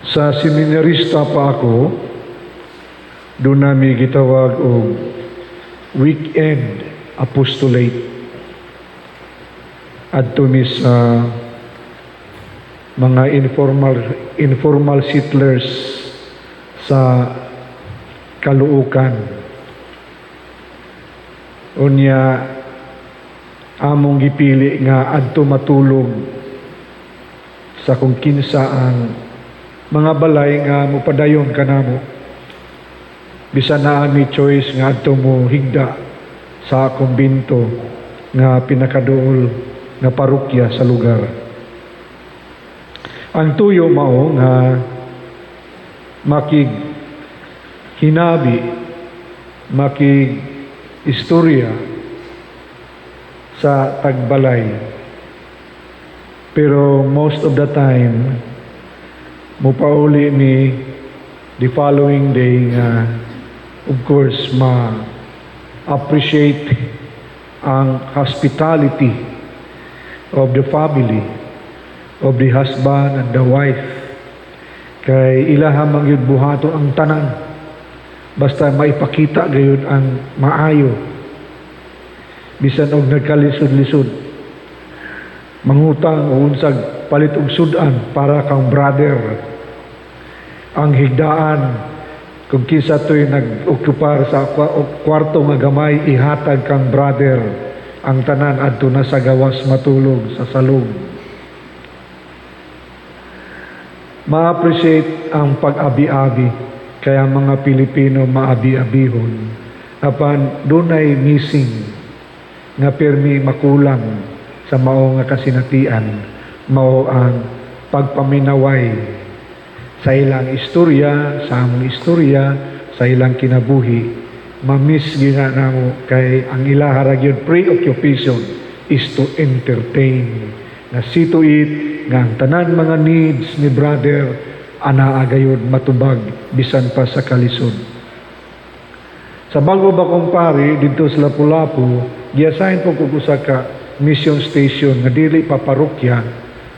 Sa seminarista pa ako, doon namin gitawag og weekend apostolate. Adto mi sa mga informal settlers sa Caloocan. Unya among gipili nga adto matulog sa kung kinsa ang mga balay nga mupadayon kanamo. Bisan na ami choice nga adto mo higda sa kumbento nga pinakaduol nga parokya sa lugar. Ang tuyo mao nga hinabi, istorya sa tagbalay. Pero most of the time, mupauli ni the following day nga, of course, ma-appreciate ang hospitality of the family, of the husband and the wife. Kay ilaha mangyud buhato ang tanan. Basta maipakita gayud ang maayo. Bisan og nagkalisod-lisod. Mangutang o unsag palit og sudan para kang brother. Ang higdaan kung kinsa to'y nag-okupar sa kwarto nga gamay, ihatag kang brother. Ang tanan adto na sa gawas matulog sa salog. Ma-appreciate ang pag-abi-abi. Kaya mga Pilipino maabi-abihon. Apan dunay missing nga permi makulang sa mao nga kasinatian, mao ang pagpaminaway sa ilang istorya, sa among istorya, sa ilang kinabuhi. Mamiss gina namo kay ang ilaha ra gyud preoccupation is to entertain. Na see to it nga ang tanan mga needs ni brother ana agayod matubag bisan pa sa kalisod. Sa bago ba kumpare dito sa Lapu-Lapu, giasign po ko sa ka mission station nga dili pa parokya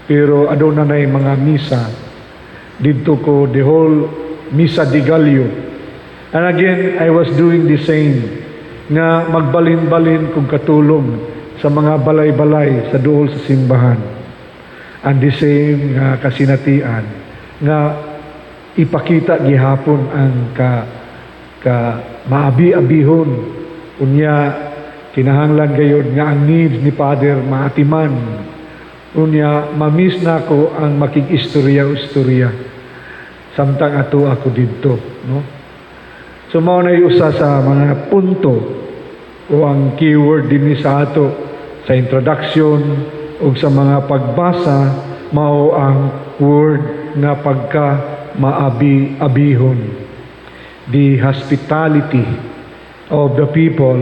pero aduna nay mga misa dito ko the whole misa di Gallo. And again, I was doing the same nga magbalin-balin kong katulong sa mga balay-balay sa duol sa simbahan. And the same nga kasinatian nga ipakita gihapon ang maabi-abihon unya kinahanglan gayud nga ang needs ni Father maatiman unya mamiss na ko ang makig-istorya samtang ato ako didto, no? So mao na usa sa mga punto o ang keyword dinhi sa ato sa introduction o sa mga pagbasa mao ang word nga pagka maabi-abihon, the hospitality of the people.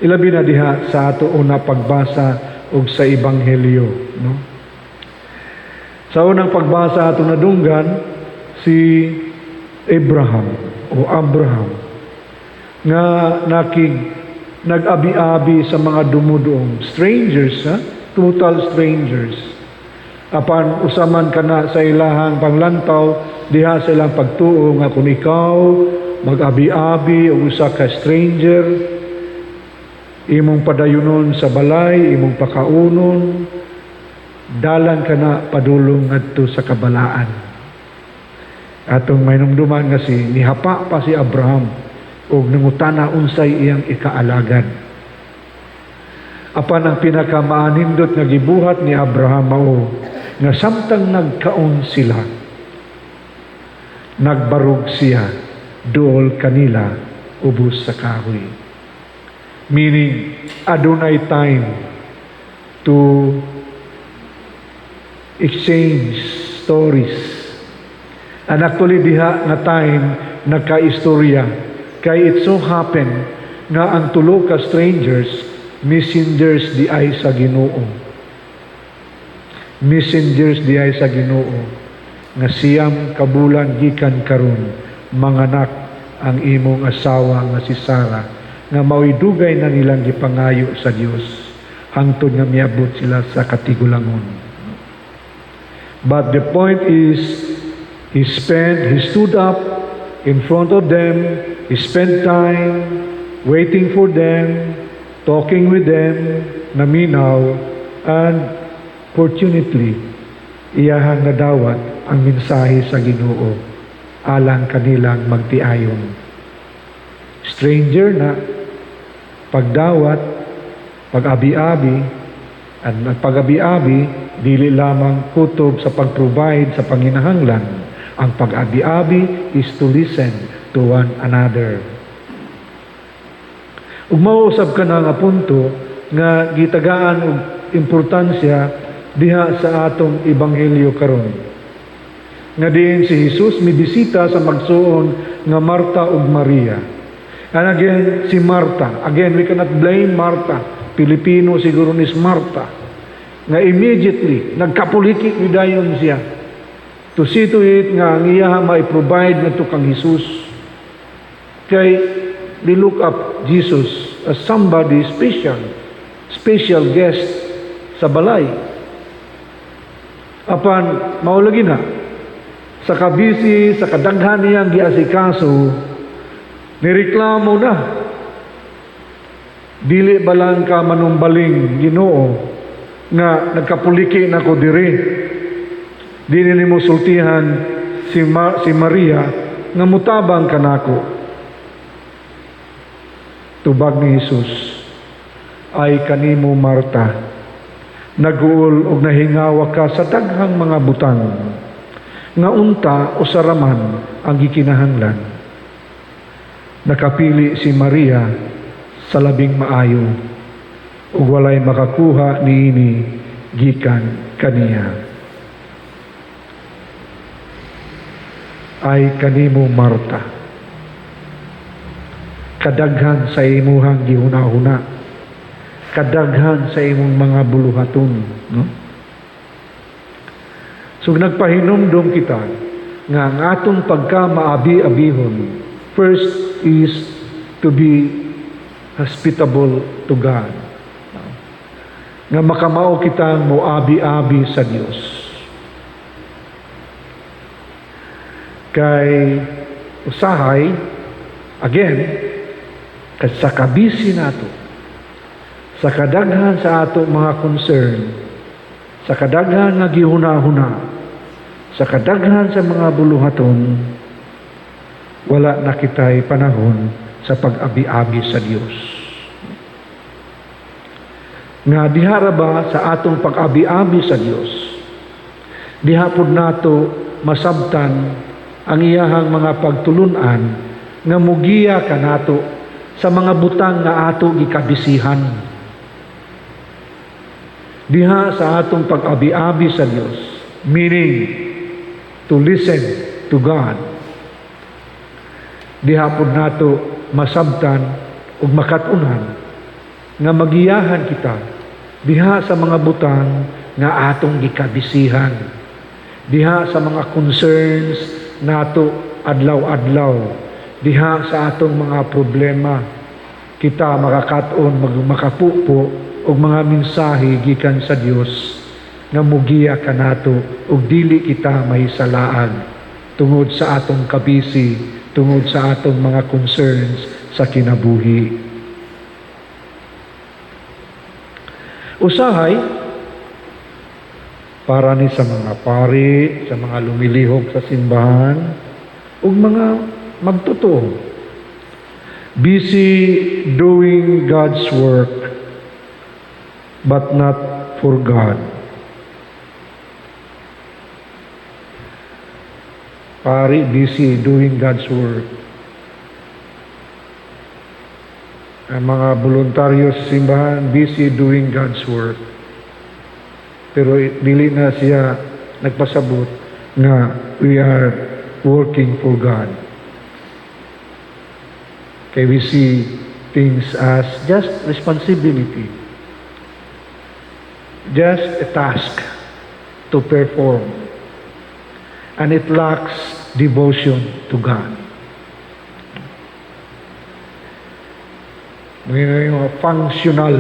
Ilabi na diha sa ato una pagbasa og sa ebanghelyo, no? Sa unang pagbasa ato nadunggan si Abraham nga nag-abi-abi sa mga dumuduong strangers, total strangers. Apan usaman kana sa ilahang panglantaw diha sa ilang pagtuo nga kung ikaw mag-abi-abi o usa ka stranger imong padayunon sa balay, imong pakaunon, dalan kana padulong ngadto sa kabalaan. Atong mainumduman nga nihapa pa si Abraham og nangutana unsay iyang ikaalagad. Apan ang pinakamaanindot nga gibuhat ni Abraham mao nga samtang nagkaon sila, nagbarog siya duol kanila ubos sa kahoy. Meaning, adunay time to exchange stories. And actually diha nga time nagkaistorya. Kay it so happen nga ang tulo ka strangers messengers di ay sa Ginoo. Messengers di ay sa Ginoo nga siyam kabulan gikan karon manganak ang imong asawa nga si Sarah nga mao'y na nilang gipangayo sa Dios hangtod nga miabot sila sa katigulangon. But the point is He stood up in front of them, he spent time waiting for them, talking with them, naminaw, and fortunately, iyahang nadawat ang mensahe sa Ginoo alang kanilang magtiayon. Stranger na, pagdawat, pag-abi-abi, at pag-abi-abi, dili lamang kutob sa pag-provide sa panginahanglan. Ang pag-abi-abi is to listen to one another. Ug mausab ka na nga punto nga gitagaan og importansya diha sa atong ebanghelyo karon. Nga diin si Jesus mibisita sa magsuon nga Marta ug Maria. And again, si Marta. Again, we cannot blame Marta. Pilipino siguro ni Marta. Nga immediately, nagkapulikik ni dayon siya. To see to it nga ang iya mai-provide na to kang Jesus. Kay, they look up Jesus as somebody special guest sa balay. Apan, maulagi na, sa kabisi, sa kadaghan niyang giasikaso, nireklamo na. Dili balang ka manumbaling Ginoo nga nagkapuliki na ko diri. Dili nimo sultihan si Maria nga mutabang kanako. Tubag ni Jesus, ay kanimo Marta, naguol og nahingawa ka sa daghang mga butang nga unta o saraman ang gikinahanglan. Nakapili si Maria sa labing maayo ug walay makakuha niini gikan kaniya. Ay kanimo Marta, kadaghan sa imuhang gihuna-huna, kadaghan sa imong mga buluhaton, no? So nagpahinumdom kita nga ang atong pagka-maabi-abihon, first is to be hospitable to God. Nga makamao kitang moabi-abi sa Dios. Kay usahay, again, sa kabisi nato, sa kadaghan sa ato mga concern, sa kadaghan nga gihuna-huna, sa kadaghan sa mga buluhaton, wala na kitay panahon sa pag-abi-abi sa Dios. Nga dihara ba sa atong pag-abi-abi sa Dios, dihapod nato masabtan ang iyahang mga pagtulunan nga mugiya kanato sa mga butang nga ato gikabisihan. Diha sa atong pag-abi-abi sa Dios, meaning to listen to God. Dihapod nato masabtan ug makatunan nga magiyahan kita diha sa mga butang nga atong gikabisihan, diha sa mga concerns nato adlaw-adlaw, diha sa atong mga problema, kita makakaton makapupo og mga mensahe gikan sa Dios nga mugiya kanato ug dili kita mahisalaag tungod sa atong kabisi, tungod sa atong mga concerns sa kinabuhi. Usahay para ni sa mga pari, sa mga lumilihok sa simbahan ug mga magtotoo. Busy doing God's work but not for God. Pari, busy doing God's work. Ang mga voluntaryo sa simbahan, busy doing God's work. Pero dili na siya nagpasabot nga we are working for God. Okay, we see things as just responsibility. Just a task to perform. And it lacks devotion to God. May mga functional.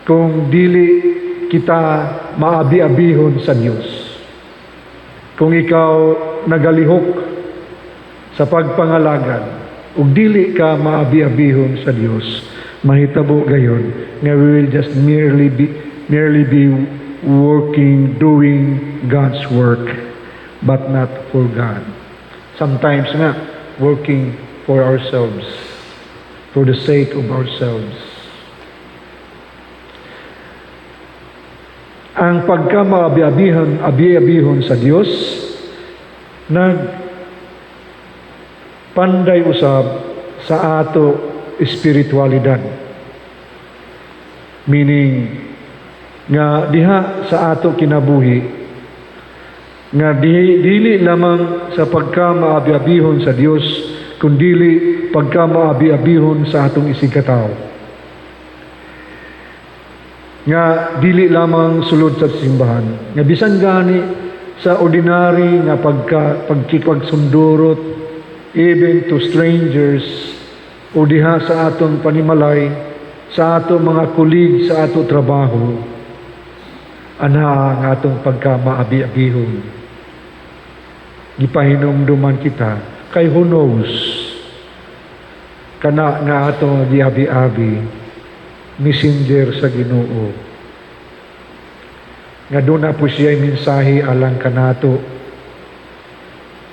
Kung dili kita maabi-abihon sa Dios. Kung ikaw nagalihok sa pagpangalagad ug dili ka maabi-abihon sa Dios, mahitabo gayon nga we will just merely be working, doing God's work, but not for God. Sometimes nga, working for ourselves, for the sake of ourselves. Ang pagkamaabi-abihon sa Dios, nagpanday usab sa ato espiritualidad. Meaning, nga diha sa ato kinabuhi, nga dili lamang sa pagkamaabi-abihon sa Dios, kundili pagkamaabi-abihon sa atong isigkatawo. Nga dili lamang sulod sa simbahan, nga bisan gani sa ordinary nga pagkipagsundurot, even to strangers, o diha sa atong panimalay, sa ato mga kulig, sa ato trabaho, ana ang atong pagkamaabi-abihon. Gipahinumduman kita, kay who knows, kana nga atong giabi-abi, messenger sa Ginoo. Nga doon na po siya mensahe alang kanato,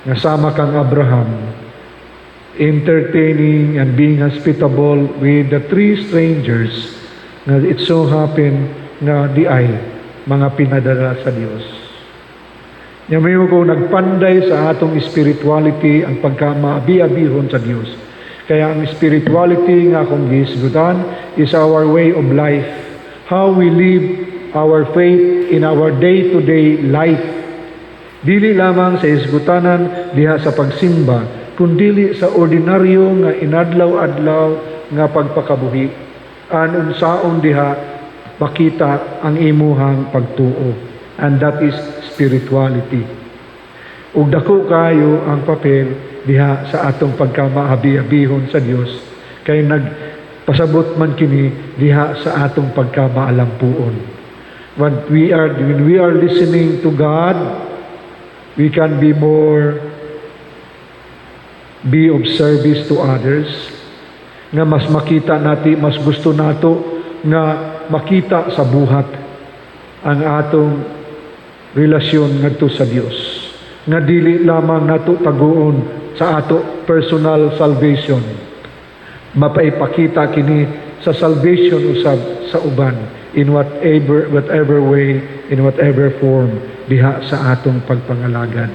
nga sama kang Abraham, entertaining and being hospitable with the three strangers, nga it so happened na di ay mga pinadala sa Diyos. Nyamayo ko nagpanday sa atong spirituality ang pagkamaabi-abihon sa Diyos. Kaya ang spirituality nga kung gisgutan is our way of life. How we live our faith in our day-to-day life. Dili lamang sa isgutanan diha sa pagsimba, kundili sa ordinaryo nga inadlaw-adlaw nga pagpakabuhi. Unsaon diha makita ang imuhang pagtuo, and that is spirituality. Ug dako kayo ang papel diha sa atong pagkamaabi-abihon sa Dios, kay nagpasabot man kini diha sa atong pagkamaalampuon. When we are listening to God, we can be of service to others, nga mas makita natin, mas gusto nato nga makita sa buhat ang atong relasyon ngadto sa Dios, nga dili lamang nato taguon sa ato personal salvation, mapaipakita kini sa salvation usab sa uban in whatever way, in whatever form diha sa atong pagpangalagad.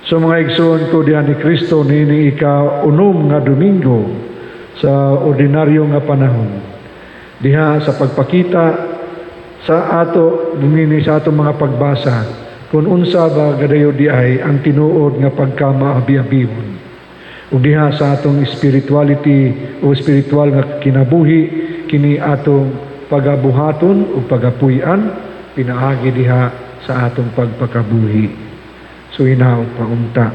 So mga igsoon ko diha ni Kristo, nini ika-unom nga Domingo sa ordinaryo nga panahon, diha sa pagpakita sa ato dinini sa ato mga pagbasa kung unsa ba gadayo di ay ang tinuod nga pagkamaabi-abihon, ug diha sa atong spirituality o spiritual nga kinabuhi, kini atong pagabuhaton ug pagapuy-an pinaagi diha sa atong pagpakabuhi. So hinaw paunta.